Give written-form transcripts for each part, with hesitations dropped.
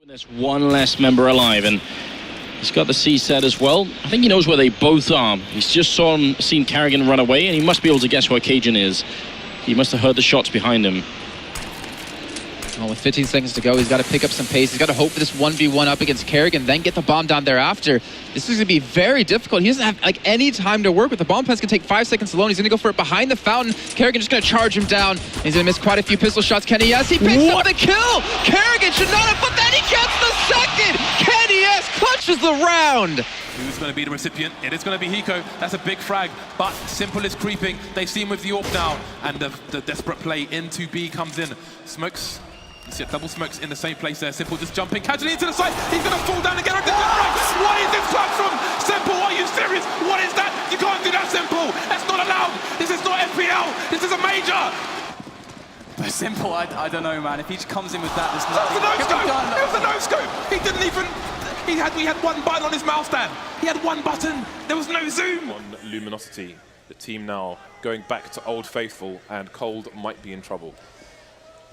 There's one less member alive, and he's got the C set as well. I think he knows where they both are. He's just seen Carrigan run away, and he must be able to guess where Cajun is. He must have heard the shots behind him. Well, with 15 seconds to go, he's got to pick up some pace. He's got to hope for this 1v1 up against Carrigan, then get the bomb down thereafter. This is going to be very difficult. He doesn't have like any time to work with. The bomb plant's going to take 5 seconds alone. He's going to go for it behind the fountain. Carrigan just going to charge him down. He's going to miss quite a few pistol shots. Kenny S, he picks up the kill! Carrigan should not have, but then he gets the second! Kenny S clutches the round! Who's going to be the recipient? It is going to be Hiko. That's a big frag, but Simple is creeping. They see him with the AWP now, and the desperate play into B comes in. Smokes. You see double smokes in the same place there. Simple just jumping casually into the side. He's going to fall down again. What is this clutch from Simple? Are you serious? What is that? You can't do that, Simple. That's not allowed. This is not FPL. This is a major. But Simple, I don't know, man. If he just comes in with that, there's nothing. It was a no-scope. He didn't even... We had one button on his mouse stand. He had one button. There was no zoom. On Luminosity, the team now going back to Old Faithful, and Cold might be in trouble.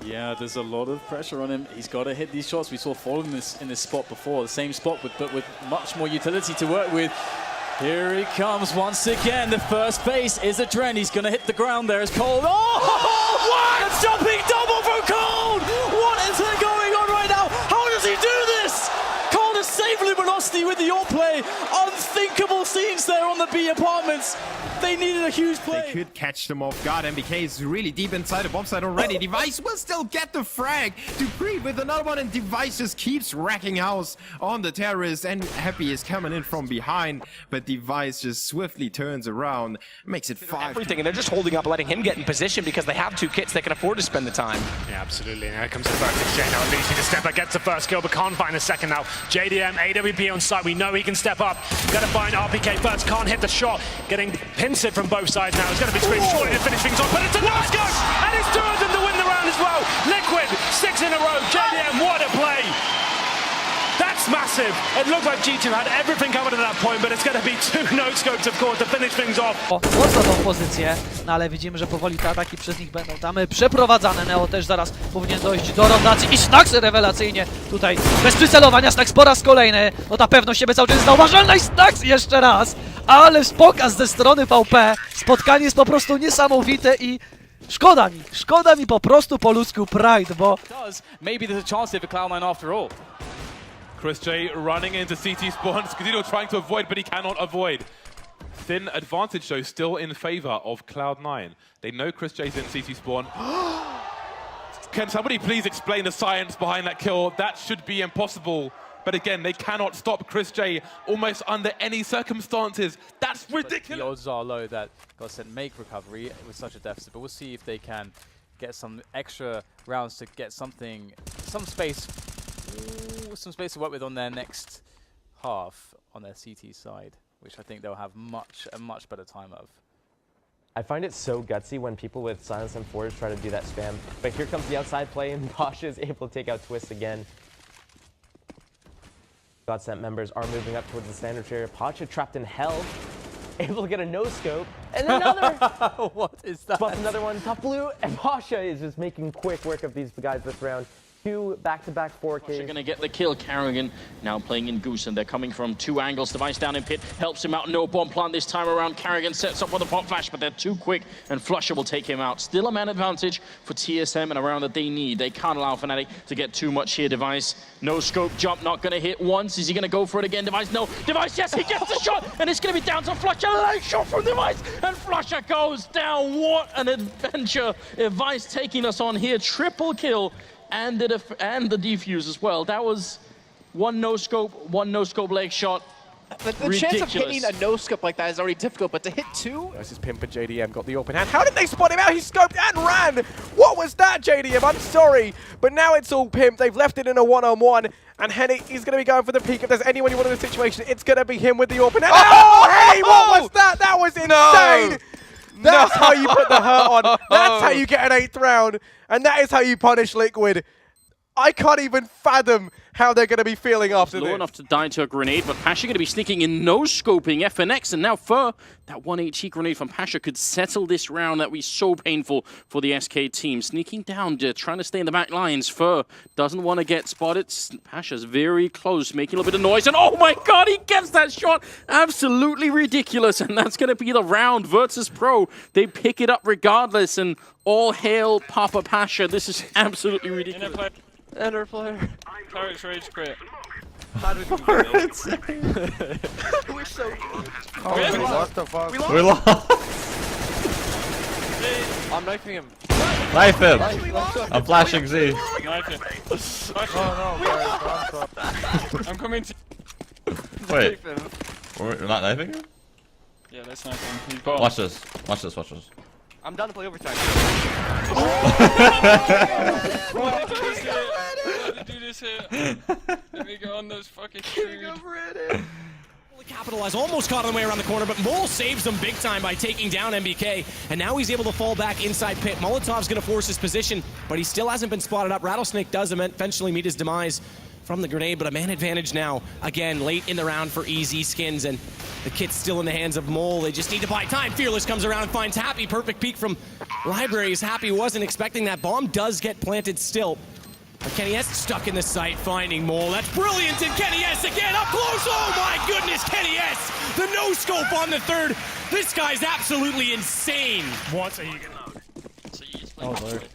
Yeah, there's a lot of pressure on him. He's got to hit these shots. We saw Fall in this spot before, the same spot, but with much more utility to work with. Here he comes once again. The first base is a Dren. He's going to hit the ground there as Cold. Oh! What? A jumping double from Cold! What is going on right now? How does he do this? Cold has saved Luminosity with the AWP play. Unthinkable scenes there on the B apartments. They needed a huge play. They could catch them off guard. MBK is really deep inside the bomb site already. Device will still get the frag. Dupree with another one, and Device just keeps wrecking house on the terrorists, and Happy is coming in from behind, but Device just swiftly turns around, makes it 5. Everything, and they're just holding up, letting him get in position because they have 2 kits they can afford to spend the time. Yeah, absolutely. Now comes the first exchange. Now Lucy to step up, gets the first kill, but can't find the second now. JDM, AWP on site. We know he can step up. Got to find RPK first. Can't hit the shot. Getting pincered from both sides now. It's going to be Twin short to finish things off, but it's a no-scope, and it's 2 of them to win the round as well. Liquid, 6 in a row. JDM, what a play. That's massive. It looked like G2 had everything covered at that point, but it's going to be 2 no-scopes, of course, to finish things off. Mocno tą pozycję, no ale widzimy, że powoli te ataki przez nich będą tam przeprowadzane. Neo też zaraz powinien dojść do rotacji i Snacksy rewelacyjnie tutaj bez przycelowania. Snacks po raz kolejny, no ta pewność siebie cały czas jest zauważalna i Snacks jeszcze raz, ale pokaz ze strony VP. Spotkanie jest po prostu niesamowite i szkoda mi po prostu po ludzku Pride, bo... Maybe there's a chance for Cloud9 after all. Chris J running into CT spawns. Skazino trying to avoid, but he cannot avoid. Thin advantage, though, still in favor of Cloud9. They know Chris J's in CT spawn. Can somebody please explain the science behind that kill? That should be impossible. But again, they cannot stop Chris J almost under any circumstances. That's ridiculous. The odds are low that Godsend make recovery with such a deficit, but we'll see if they can get some extra rounds to get some space to work with on their next half on their CT side, which I think they'll have a much better time of. I find it so gutsy when people with Silence M4s try to do that spam, but here comes the outside play, and Pasha is able to take out Twist again. Godsent members are moving up towards the standard area. Pasha trapped in hell, able to get a no-scope, and another! What is that? But another one, top blue, and Pasha is just making quick work of these guys this round. 2 back-to-back 4Ks. They're going to get the kill. Carrigan now playing in Goose, and they're coming from 2 angles. Device down in pit, helps him out. No bomb plant this time around. Carrigan sets up for the pop flash, but they're too quick, and Flusher will take him out. Still a man advantage for TSM and around that they need. They can't allow Fnatic to get too much here. Device, no scope jump, not going to hit once. Is he going to go for it again? Device, no. Device, yes, he gets the shot, and it's going to be down to Flusher. Late shot from Device, and Flusher goes down. What an adventure. Device taking us on here. Triple kill. And the defuse as well. That was one no scope leg shot. The chance of hitting a no scope like that is already difficult, but to hit 2. This is Pimp and JDM got the open hand. How did they spot him out? He scoped and ran. What was that, JDM? I'm sorry, but now it's all Pimp. They've left it in a one-on-one, and Henny is going to be going for the peak. If there's anyone you want in this situation, it's going to be him with the open hand. Oh, Henny, what was that? That was insane. No. That's how you put the hurt on. That's how you get an 8th round. And that is how you punish Liquid. I can't even fathom how they're going to be feeling after Low this. enough to die to a grenade, but Pasha going to be sneaking in, no-scoping FNX, and now Fur, that 1 HE grenade from Pasha could settle this round that was so painful for the SK team. Sneaking down, trying to stay in the back lines. Fur doesn't want to get spotted. Pasha's very close, making a little bit of noise, and oh my god, he gets that shot! Absolutely ridiculous, and that's going to be the round. Virtus Pro, they pick it up regardless, and all hail Papa Pasha. This is absolutely ridiculous. Enter player. Turret's rage quit. How did we do that? We're so good. What the fuck? We lost. I'm knifing him. Knife him! I'm flashing Z. Knife him. Oh no, I'm coming to... Wait, we're not knifing him? Yeah, let's knife him. He's got... Watch this, watch this, watch this. I'm down to play overtime. Why did you do this here? Why did you do this here? Let me go on those fucking streams. Capitalize, almost caught on the way around the corner, but Mole saves them big time by taking down MBK, and now he's able to fall back inside pit. Molotov's going to force his position, but he still hasn't been spotted up. Rattlesnake does eventually meet his demise from the grenade, but a man advantage now, again, late in the round for EZ Skins, and the kit's still in the hands of Mole. They just need to buy time. Fearless comes around and finds Happy. Perfect peek from Libraries. Happy wasn't expecting that. Bomb does get planted still. But Kenny S stuck in the sight, finding Mole. That's brilliant, and Kenny S again up close. Oh my goodness, Kenny S! The no-scope on the third. This guy's absolutely insane. What are you gonna... So you just Oh lord.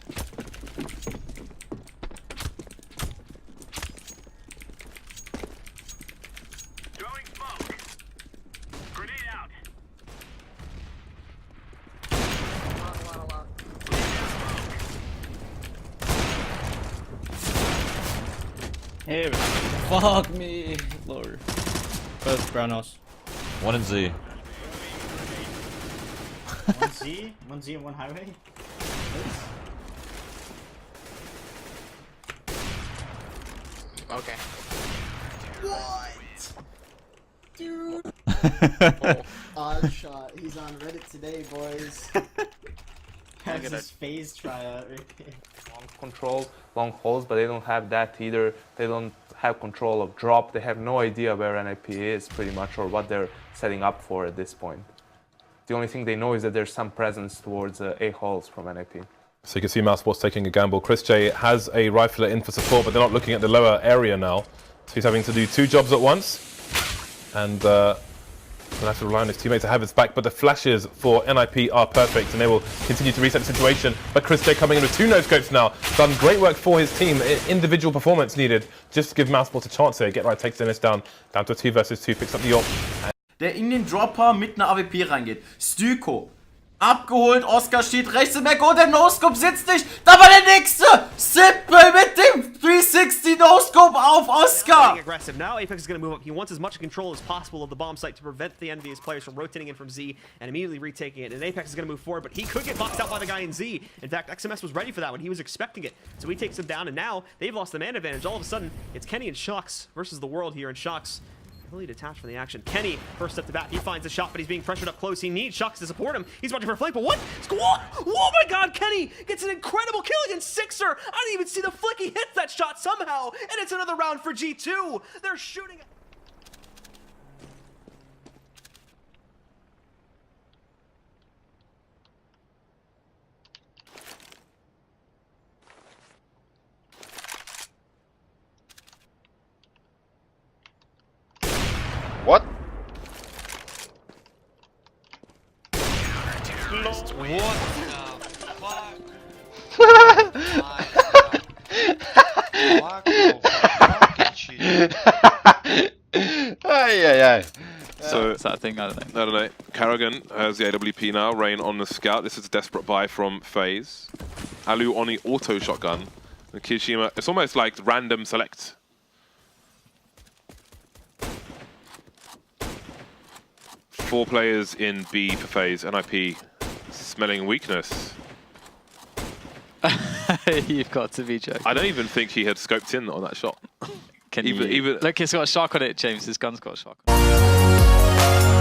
Hey, fuck me. Lower. First brown house. One in Z. One Z and one highway. Okay. What? Dude. Odd shot. He's on Reddit today, boys. Has his phase tryout right there. Long control, long holes, but they don't have that either. They don't have control of drop. They have no idea where NIP is pretty much, or what they're setting up for at this point. The only thing they know is that there's some presence towards A holes from NIP. So you can see Mousesports taking a gamble. Chris J has a rifler in for support, but they're not looking at the lower area now. So he's having to do 2 jobs at once. And he'll have to rely on his teammates to have his back. But the flashes for NIP are perfect, and they will continue to reset the situation. But Chris J coming in with 2 no-scopes now. Done great work for his team. Individual performance needed just to give Mousesports a chance here. Get right, takes Dennis down to a 2 versus 2, picks up the AWP. Der in den Dropper mit einer AWP reingeht. Styko. Abgeholt, Oscar steht rechts im Eck und der No-Scope sitzt nicht. Da war der nächste! Simple mit dem 360 No-Scope auf Oscar! Aggressive. Now Apex is going to move up. He wants as much control as possible of the bomb site to prevent the envious players from rotating in from Z and immediately retaking it. And Apex is going to move forward, but he could get boxed out by the guy in Z. In fact, XMS was ready for that one. He was expecting it. So he takes him down, and now they've lost the man advantage. All of a sudden, it's Kenny and Shox versus the world here, and Shox really detached from the action. Kenny, first step to bat, he finds a shot, but he's being pressured up close. He needs Shox to support him. He's watching for a flank, but what? Oh my god, Kenny gets an incredible kill against Sixer. I didn't even see the flick. He hits that shot somehow, and it's another round for G2. They're shooting. What? So is that a thing? I don't know. Karrigan has the AWP now. Rain on the scout. This is a desperate buy from FaZe. Alu on the auto shotgun. And Kirishima, it's almost like random select. Four players in B for FaZe. NIP smelling weakness. You've got to be joking. I don't even think he had scoped in on that shot. Can even look, it's got a shock on it, James. His gun's got a shock on it.